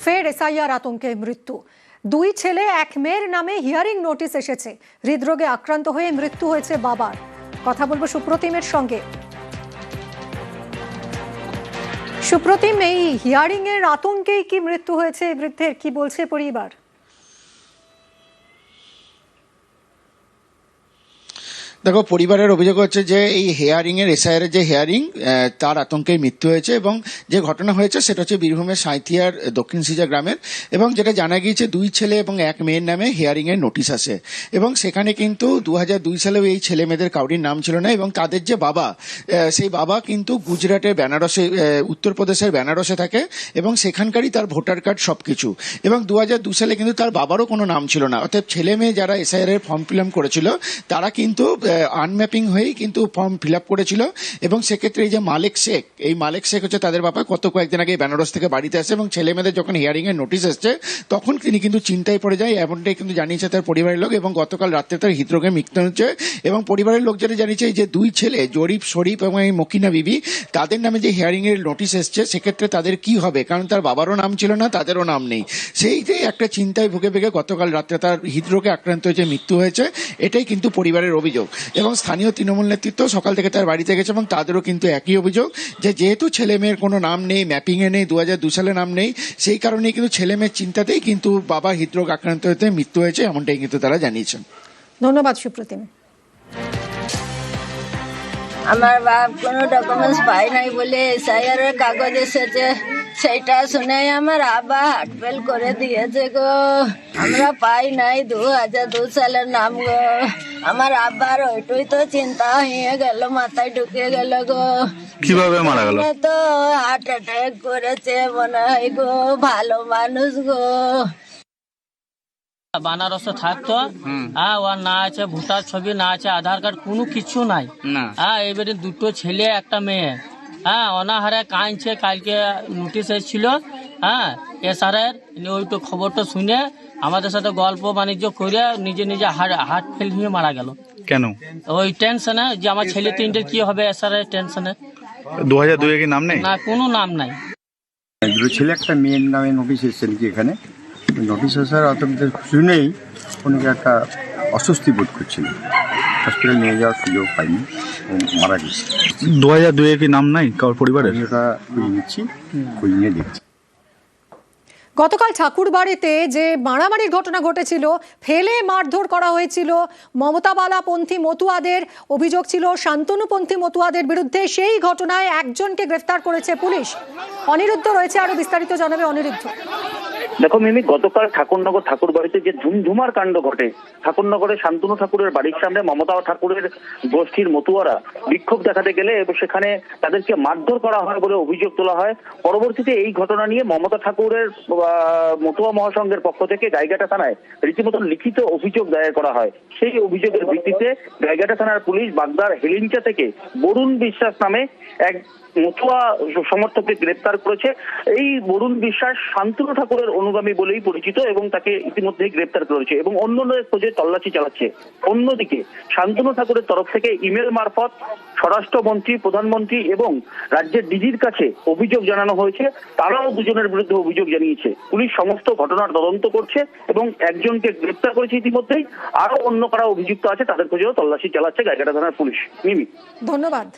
ফের এসআইআর আতঙ্কে মৃত্যু। দুই ছেলে এক মেয়ের নামে হিয়ারিং নোটিশ এসেছে। হৃদরোগে আক্রান্ত হয়ে মৃত্যু হয়েছে বাবার। কথা বলবো সুপ্রতিমের সঙ্গে। সুপ্রতিম, এই হিয়ারিং এর আতঙ্কেই কি মৃত্যু হয়েছে বৃদ্ধের, কি বলছে পরিবার? দেখো, পরিবারের অভিযোগ হচ্ছে যে এই হেয়ারিংয়ের এসআইআর যে হেয়ারিং তার আতঙ্কে মৃত্যু হয়েছে এবং যে ঘটনা হয়েছে সেটা হচ্ছে বীরভূমের সাঁইথিয়ার দক্ষিণ সিজা গ্রামের, এবং যেটা জানা গিয়েছে দুই ছেলে এবং এক মেয়ের নামে হেয়ারিংয়ের নোটিশ আসে এবং সেখানে কিন্তু 2002 সালেও এই ছেলে মেয়েদের কাউরির নাম ছিল না এবং তাদের যে বাবা, সেই বাবা কিন্তু গুজরাটের বেনারসে, উত্তরপ্রদেশের বেনারসে থাকে এবং সেখানকারই তার ভোটার কার্ড সবকিছু, এবং 2002 সালে কিন্তু তার বাবারও কোনো নাম ছিল না। অর্থাৎ ছেলে মেয়ে যারা এসআইআর এর ফর্ম ফিল আপ করেছিল তারা কিন্তু আনম্যাপিং হয়েই কিন্তু ফর্ম ফিল আপ করেছিল এবং সেক্ষেত্রে এই যে মালেক শেখ, এই মালেক শেখ হচ্ছে তাদের বাবা। কয়েকদিন আগে বেনারস থেকে বাড়িতে আসে এবং ছেলে মেয়েদের যখন হিয়ারিং এর নোটিশ এসছে তখন তিনি কিন্তু চিন্তায় পড়ে যায়, এমনটাই কিন্তু জানিয়েছে তার পরিবারের লোক। এবং গতকাল রাত্রে তার হৃদরোগে মৃত্যু হচ্ছে এবং পরিবারের লোক যেটা জানিয়েছে যে দুই ছেলে জরিফ শরীফ এবং এই মকিনা বিবি, তাদের নামে যে হিয়ারিং এর নোটিশ এসছে সেক্ষেত্রে তাদের কি হবে, কারণ তার বাবারও নাম ছিল না, তাদেরও নাম নেই। সেইটাই একটা চিন্তায় ভুগে ভুগে গতকাল রাত্রে তার হৃদরোগে আক্রান্ত হয়েছে, মৃত্যু হয়েছে। এটাই কিন্তু পরিবারের অভিযোগ এবং স্থানীয় তৃণমূল নেতৃত্ব সকাল থেকে তার বাড়িতে গেছে এবং তাদেরও কিন্তু একই অভিযোগ যে যেহেতু ছেলে মেয়ের কোনো নাম নেই, ম্যাপিংয়ে নেই, 2002 সালে নাম নেই, সেই কারণেই কিন্তু ছেলে মেয়ের চিন্তাতেই কিন্তু বাবা হৃদরোগ আক্রান্ত হতে মৃত্যু হয়েছে, এমনটাই কিন্তু তারা জানিয়েছেন। ধন্যবাদ সুপ্রতিম। আমার বাপ কোনো ডকুমেন্টস পাই নাই বলে এসআইআর এর কাগজ এসেছে, সেইটা শুনে আমার আব্বা হার্টফেল করে দিয়েছে গো। আমরা পাই নাই 2002 সালের নাম গো। আমার আব্বার ওইটুই তো চিন্তা হয়ে গেল, মাথায় ঢুকে গেল গো। কিভাবে মারা গেল? তো হার্ট অ্যাটাক করেছে মনে হয় গো। ভালো মানুষ গো। বানারসে থাকতো, ওর না আছে ভোটার ছবি, না আছে আধার কার্ড, কোনো কিছু নাই। এবারে দুটো ছেলে একটা মেয়ে, অনাহারে কাঁদছে। কালকে নোটিশ এসেছিল এসআইআর, ওইটা খবরটা শুনে আমাদের সাথে গল্প বাণিজ্য করে নিজে নিজে হার্ট ফেল নিয়ে মারা গেল। কেন? ওই টেনশনে যে আমার ছেলে তিনটে কি হবে, এসআইআর টেনশনে। 2002 কি নাম নেই? না, কোনো নাম নাই। দুটো ছেলে একটা মেয়ের নামে নোটিশ এসেছে নাকি এখানে। নোটিশ আসার অতটা শুনেই অনেকে একটা অস্বস্তি বোধ করছিল, হসপিটাল নিয়ে যাওয়ার সুযোগ পাইনি, মারা গেছে। 2002 কি নাম নাই কারোর পরিবারের? ওটা খুঁজে নিচ্ছি, খুঁজে নিয়ে দেখছি। গতকাল ঠাকুরবাড়িতে যে মারামারির ঘটনা ঘটেছিল, ফেলে মারধর করা হয়েছিল মমতাবালাপন্থী মতুয়াদের, অভিযোগ ছিল শান্তনুপন্থী মতুয়াদের বিরুদ্ধে। সেই ঘটনায় একজনকে গ্রেফতার করেছে পুলিশ। অনিরুদ্ধ রয়েছে, আরো বিস্তারিত জানাবে অনিরুদ্ধ। দেখো মিমি, গতকাল ঠাকুরনগর ঠাকুর বাড়িতে যে ধুমধুমার কাণ্ড ঘটে, ঠাকুরনগরে শান্তনু ঠাকুরের বাড়ির সামনে মমতা ঠাকুরের গোষ্ঠীর মতুয়ারা বিক্ষোভ দেখাতে গেলে এবং সেখানে তাদেরকে মারধর করা হয় বলে অভিযোগ তোলা হয়। পরবর্তীতে এই ঘটনা নিয়ে মমতা ঠাকুরের মতুয়া মহাসংঘের পক্ষ থেকে গাইঘাটা থানায় রীতিমতো লিখিত অভিযোগ দায়ের করা হয়। সেই অভিযোগের ভিত্তিতে গাইঘাটা থানার পুলিশ বাগদার হেলিঞ্চা থেকে বরুণ বিশ্বাস নামে এক মতুয়া সমর্থককে গ্রেপ্তার করেছে। এই বরুণ বিশ্বাস শান্তনু ঠাকুরের অনুগামী বলেই পরিচিত এবং তাকে ইতিমধ্যেই গ্রেপ্তার করেছে এবং অন্যদের খোঁজে তল্লাশি চালাচ্ছে। অন্যদিকে শান্তনু ঠাকুরের তরফ থেকে ইমেল মারফত স্বরাষ্ট্রমন্ত্রী, প্রধানমন্ত্রী এবং রাজ্যের ডিজির কাছে অভিযোগ জানানো হয়েছে। তারাও দুজনের বিরুদ্ধে অভিযোগ জানিয়েছে। পুলিশ সমস্ত ঘটনার তদন্ত করছে এবং একজনকে গ্রেপ্তার করেছে ইতিমধ্যেই। আরো অন্য কারা অভিযুক্ত আছে তাদের খোঁজেও তল্লাশি চালাচ্ছে গাইঘাটা থানার পুলিশ। মিমি, ধন্যবাদ।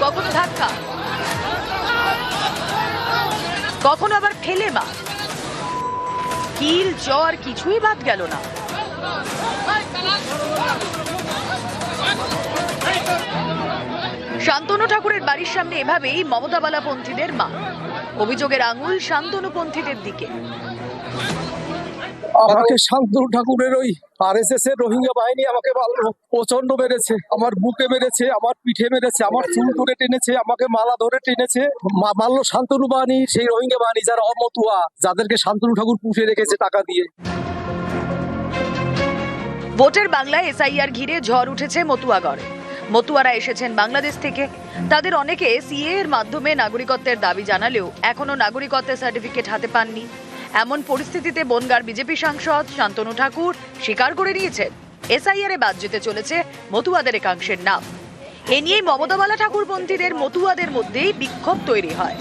কখনো ধাক্কা, কখনো আবার ফেলে মার, কিল জ্বর কিছুই বাদ গেল না। শান্তনু ঠাকুরের বাড়ির সামনে এভাবেই মমতাবালাপন্থীদের মা। অভিযোগের আঙুল শান্তনুপন্থীদের দিকে। আমাকে শান্তনু ঠাকুরের ওই আরএসএস এর রোহিঙ্গা বাহিনী আমাকে প্রচন্ড মেরেছে, আমার বুকে মেরেছে, আমার পিঠে মেরেছে, আমার চুল ধরে টেনেছে, আমাকে মালা ধরে টেনেছে। মারলো শান্তনু বাহিনী, সেই রোহিঙ্গা বাহিনী যারা অমতুয়া, যাদেরকে শান্তনু ঠাকুর পুষে রেখেছে টাকা দিয়ে। ভোটের বাংলায় এসআইআর ঘিরে ঝড় উঠেছে মতুয়াগড়ে। মতুয়ারা এসেছেন বাংলাদেশ থেকে। তাদের অনেকে সিএ এর মাধ্যমে নাগরিকত্বের দাবি জানালেও এখনো নাগরিকত্বের সার্টিফিকেট হাতে পাননি। এমন পরিস্থিতিতে বনগাঁর বিজেপি সাংসদ শান্তনু ঠাকুর স্বীকার করে নিয়েছেন এসআইআরে বাদ যেতে চলেছে মতুয়াদের একাংশের নাম। এ নিয়েই মমতাবালা ঠাকুরপন্থীদের মতুয়াদের মধ্যেই বিক্ষোভ তৈরি হয়।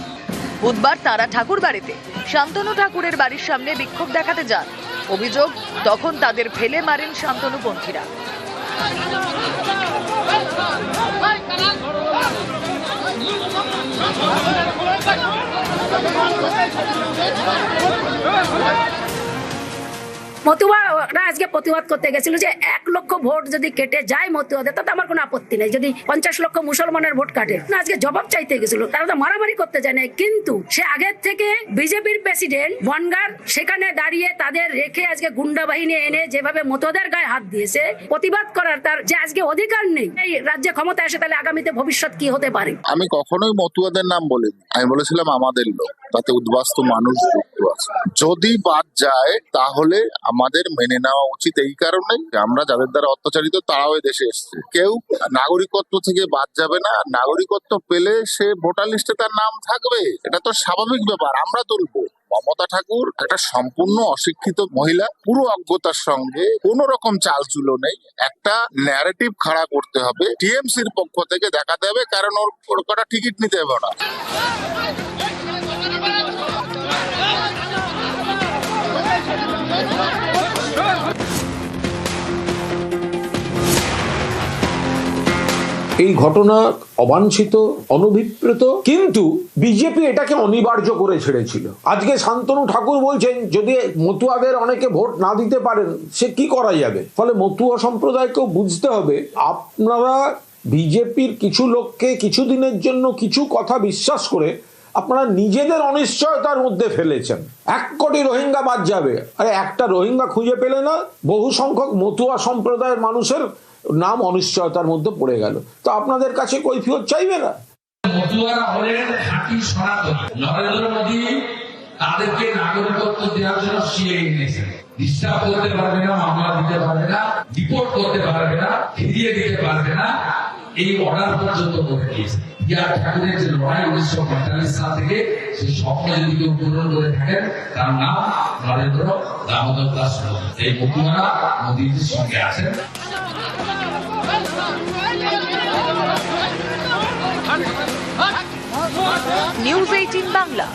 বুধবার তারা ঠাকুর বাড়িতে শান্তনু ঠাকুরের বাড়ির সামনে বিক্ষোভ দেখাতে যান। অভিযোগ, তখন তাদের ফেলে মারেন শান্তনুপন্থীরা। মতুয়ারা আজকে প্রতিবাদ করতে গেছিল যে 1 লক্ষ ভোট যদি কেটে যায় মতুয়াদের, তাতে আমার কোনো আপত্তি নেই। যদি 50 লক্ষ মুসলমানের ভোট কাটে, না আজকে জবাব চাইতে গেছিল। তারা তো মারামারি করতে যায় না, কিন্তু সে আগের থেকে বিজেপির প্রেসিডেন্ট বনগাঁর সেখানে দাঁড়িয়ে তাদের রেখে আজকে গুন্ডা বাহিনী এনে যেভাবে মতুয়াদের গায়ে হাত দিয়েছে, প্রতিবাদ করার তার যে আজকে অধিকার নেই। এই রাজ্যে ক্ষমতা আসে, তাহলে আগামীতে ভবিষ্যৎ কি হতে পারে? আমি কখনোই মতুয়াদের নাম বলিনি, আমি বলেছিলাম আমাদের লোক, তাতে উদ্বাস্তু মানুষ যুক্ত আছে। যদি বাদ যায় তাহলে আমাদের মেনে নেওয়া উচিত। এই কারণে আমরা যাদের দ্বারা অত্যাচারিত তারাও দেশে এসছে। কেউ নাগরিকত্ব থেকে বাদ যাবে না, নাগরিকত্ব পেলে সে ভোটার লিস্টে তার নাম থাকবে, এটা তো স্বাভাবিক ব্যাপার। আমরা তুলবো। মমতা ঠাকুর একটা সম্পূর্ণ অশিক্ষিত মহিলা, পুরো অজ্ঞতার সঙ্গে কোনো রকম চালচুলো নেই। একটা ন্যারেটিভ খাড়া করতে হবে, টিএমসির পক্ষ থেকে দেখাতে হবে, কারণ ওর কটা টিকিট নিতে হবে না। এই ঘটনা অবাঞ্ছিত, অনভিপ্রেত, কিন্তু বিজেপি এটাকে অনিবার্য করে ছেড়েছিল। আজকে শান্তনু ঠাকুর বলছেন যদি মতুয়াদের অনেকে ভোট না দিতে পারেন সে কি করা যাবে। ফলে মতুয়া সম্প্রদায়কেও বুঝতে হবে, আপনারা বিজেপির কিছু লোককে কিছুদিনের জন্য কিছু কথা বিশ্বাস করে আপনারা নিজেদের অনিশ্চয়তার মধ্যে ফেলেছেন। 1 কোটি রোহিঙ্গা বাদ যাবে, আরে একটা রোহিঙ্গা খুঁজে পেলে না, বহু সংখ্যক মতুয়া সম্প্রদায়ের মানুষের নাম অনিশ্চয়তার মধ্যে পড়ে গেল। তো আপনাদের কাছে কৈফিয়ত চাইবে না? মতুয়ারা হলেন খাঁটি সনাতনী। নরেন্দ্র মোদী তাদেরকে নাগরিকত্ব দেওয়ার জন্য সিএ এনেছেন। ডিস্টার্ব করতে পারবে না, মামলা দিতে পারবে না, ডিপোর্ট করতে পারবে না, ফিরিয়ে দিতে পারবে না, এই অর্ডার পর্যন্ত করে দিয়েছে। ঠাকুরের যে লড়াই 1945 সাল থেকে, সেই স্বপ্ন যদি কেউ পূরণ করে থাকেন তার নাম নরেন্দ্র দামোদর দাস মোদী। এই মতুয়ারা মোদীজির সঙ্গে আছেন। নিউজ 18 বাংলা।